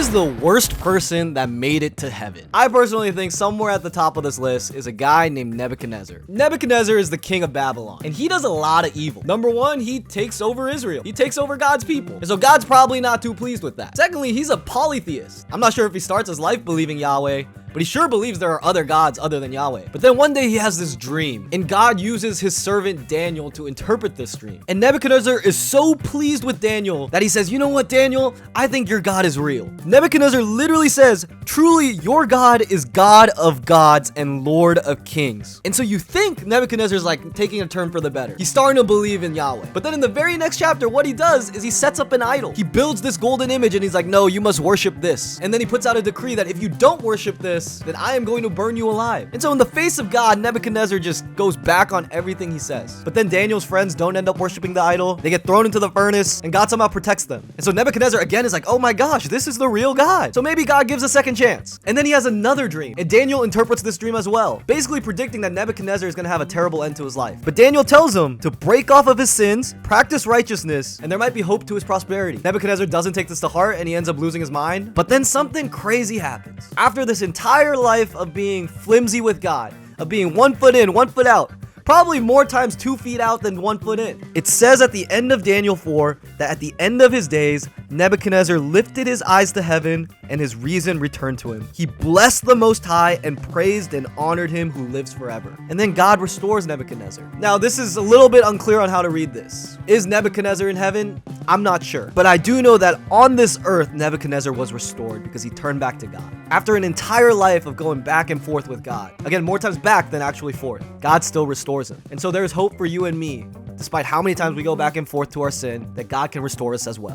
is the worst person that made it to heaven? I personally think somewhere at the top of this list is a guy named Nebuchadnezzar. Nebuchadnezzar is the king of Babylon, and he does a lot of evil. Number one, he takes over Israel. He takes over God's people. And so God's probably not too pleased with that. Secondly, he's a polytheist. I'm not sure if he starts his life believing Yahweh, but he sure believes there are other gods other than Yahweh. But then one day he has this dream, and God uses his servant Daniel to interpret this dream. And Nebuchadnezzar is so pleased with Daniel that he says, you know what, Daniel? I think your God is real. Nebuchadnezzar literally says, truly, your God is God of gods and Lord of kings. And so you think Nebuchadnezzar's like taking a turn for the better. He's starting to believe in Yahweh. But then in the very next chapter, what he does is he sets up an idol. He builds this golden image and he's like, no, you must worship this. And then he puts out a decree that if you don't worship this, then I am going to burn you alive. And so in the face of God, Nebuchadnezzar just goes back on everything he says. But then Daniel's friends don't end up worshiping the idol. They get thrown into the furnace and God somehow protects them. And so Nebuchadnezzar again is like, oh my gosh, this is the real God. So maybe God gives a second chance. And then he has another dream. And Daniel interprets this dream as well, basically predicting that Nebuchadnezzar is going to have a terrible end to his life. But Daniel tells him to break off of his sins, practice righteousness, and there might be hope to his prosperity. Nebuchadnezzar doesn't take this to heart and he ends up losing his mind. But then something crazy happens. After this entire life of being flimsy with God, of being 1 foot in, 1 foot out, probably more times 2 feet out than 1 foot in. It says at the end of Daniel 4 that at the end of his days, Nebuchadnezzar lifted his eyes to heaven and his reason returned to him. He blessed the Most High and praised and honored him who lives forever. And then God restores Nebuchadnezzar. Now, this is a little bit unclear on how to read this. Is Nebuchadnezzar in heaven? I'm not sure. But I do know that on this earth, Nebuchadnezzar was restored because he turned back to God. After an entire life of going back and forth with God, again, more times back than actually forth, God still restores him. And so there's hope for you and me, despite how many times we go back and forth to our sin, that God can restore us as well.